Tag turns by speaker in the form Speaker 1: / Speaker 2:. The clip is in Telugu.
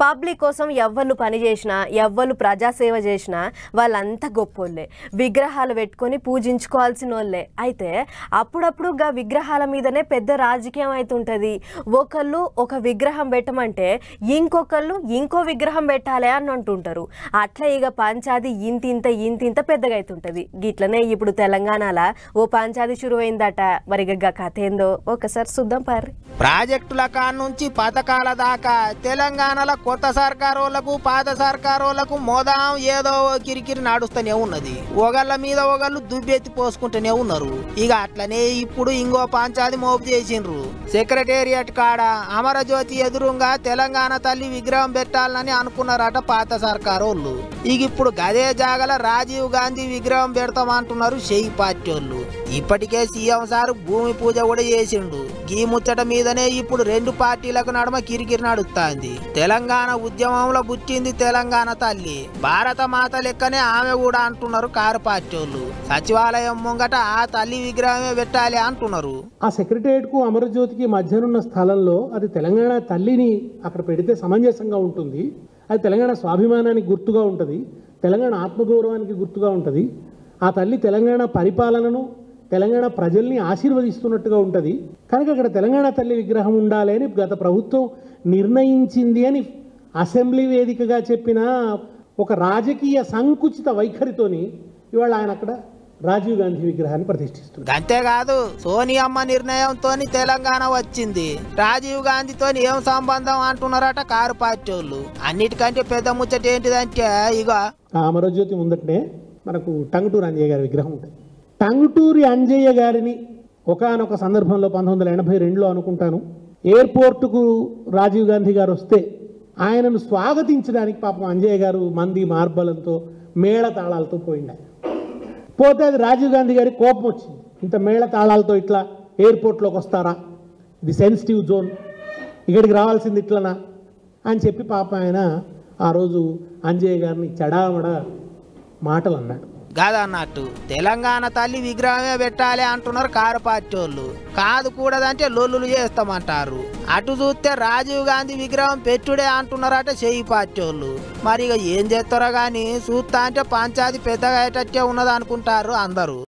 Speaker 1: పబ్లిక్ కోసం ఎవ్వరు పని చేసినా ఎవ్వరు ప్రజాసేవ చేసినా వాళ్ళంతా గొప్పోళ్ళే, విగ్రహాలు పెట్టుకొని పూజించుకోవాల్సిన వాళ్ళే. అయితే అప్పుడప్పుడు గా విగ్రహాల మీదనే పెద్ద రాజకీయం అవుతుంటుంది. ఒకళ్ళు ఒక విగ్రహం పెట్టమంటే ఇంకొకళ్ళు ఇంకో విగ్రహం పెట్టాలి అని అంటుంటారు. అట్లా ఇక పంచాది ఇంతింత పెద్దగా అవుతుంటుంది. గిట్లనే ఇప్పుడు తెలంగాణలో ఓ పంచాది శురువైందట. మరి ఇక కథ ఏందో ఒకసారి చూద్దాం పారి.
Speaker 2: ప్రాజెక్టుల కానుంచి పథకాల దాకా తెలంగాణలో కొత్త సర్కారోళ్లకు పాత సర్కారోళ్లకు మోదాం ఏదో కిరికిరి నడుస్తూనే ఉన్నది. ఒకళ్ళ మీద ఒకళ్ళు దుబ్బెత్తి పోసుకుంటూనే ఉన్నారు. ఇక అట్లనే ఇప్పుడు ఇంకో పంచాది మోపు చేసిండ్రు. సెక్రటేరియట్ కాడ అమరజ్యోతి ఎదురుగా తెలంగాణ తల్లి విగ్రహం పెట్టాలని అనుకున్నారట పాత సర్కారోళ్ళు. ఇక ఇప్పుడు గదే జాగల రాజీవ్ గాంధీ విగ్రహం పెడతామంటున్నారు షెయి పార్టీ వాళ్ళు. ఇప్పటికే సీఎం సార్ భూమి పూజ కూడా చేసిండు. ఈ ముచ్చట మీదనే ఇప్పుడు రెండు పార్టీలకు నడుమ కిరికిరి నడుస్తుంది. తెలంగాణ ఉద్యమంలో పుట్టింది తెలంగాణ తల్లి, భారత మాత లెక్కనే ఆమె కూడా అంటున్నారు కారు పార్టీ వాళ్ళు. సచివాలయం ముంగట ఆ తల్లి విగ్రహమే పెట్టాలి అంటున్నారు.
Speaker 3: ఆ సెక్రటేరియట్ కు అమరజ్యోతికి మధ్యనున్న స్థలంలో అది తెలంగాణ తల్లిని అక్కడ పెడితే సమంజసంగా ఉంటుంది. అది తెలంగాణ స్వాభిమానానికి గుర్తుగా ఉంటుంది, తెలంగాణ ఆత్మగౌరవానికి గుర్తుగా ఉంటుంది. ఆ తల్లి తెలంగాణ పరిపాలనను తెలంగాణ ప్రజల్ని ఆశీర్వదిస్తున్నట్టుగా ఉంటుంది. కనుక అక్కడ తెలంగాణ తల్లి విగ్రహం ఉండాలి అని గత ప్రభుత్వం నిర్ణయించింది అని అసెంబ్లీ వేదికగా చెప్పిన ఒక రాజకీయ సంకుచిత వైఖరితోని ఇవాళ ఆయన అక్కడ రాజీవ్ గాంధీ విగ్రహాన్ని ప్రతిష్ఠిస్తుంది.
Speaker 2: అంతేకాదు సోనియమ్మ నిర్ణయంతో తెలంగాణ వచ్చింది, రాజీవ్ గాంధీతో ఏం సంబంధం అంటున్నారట కారు పార్టీ వాళ్ళు. అన్నిటికంటే పెద్ద ముచ్చట ఏంటిదంటే ఇక
Speaker 3: అమరజ్యోతి ముందటనే మనకు టంగుటూరి అంజయ్య గారి విగ్రహం ఉంటుంది. టంగుటూరి అంజయ్య గారిని ఒకానొక సందర్భంలో 1982లో అనుకుంటాను ఎయిర్పోర్టుకు రాజీవ్ గాంధీ గారు వస్తే ఆయనను స్వాగతించడానికి పాపం అంజయ్య గారు మంది మార్బలంతో మేళ తాళాలతో పోయిండు. పోతే అది రాజీవ్ గాంధీ గారికి కోపం వచ్చింది. ఇంత మేళ తాళాలతో ఇట్లా ఎయిర్పోర్ట్లోకి వస్తారా, ఇది సెన్సిటివ్ జోన్, ఇక్కడికి రావాల్సింది ఇట్లనా అని చెప్పి పాప ఆయన ఆ రోజు అంజయ్య గారిని చెడామడ మాటలు అన్నాడు.
Speaker 2: కాదన్నట్టు తెలంగాణ తల్లి విగ్రహమే పెట్టాలి అంటున్నారు కారు పార్టీ వాళ్ళు. కాదు కూడదంటే లొల్లులు చేస్తామంటారు. అటు చూస్తే రాజీవ్ గాంధీ విగ్రహం పెట్టుడే అంటున్నారట షెయి పార్టీ వాళ్ళు. మరి ఇక ఏం చేస్తారో గాని చూస్తా అంటే పంచాది పెద్దగా అయ్యేటట్టే ఉన్నది అనుకుంటారు అందరూ.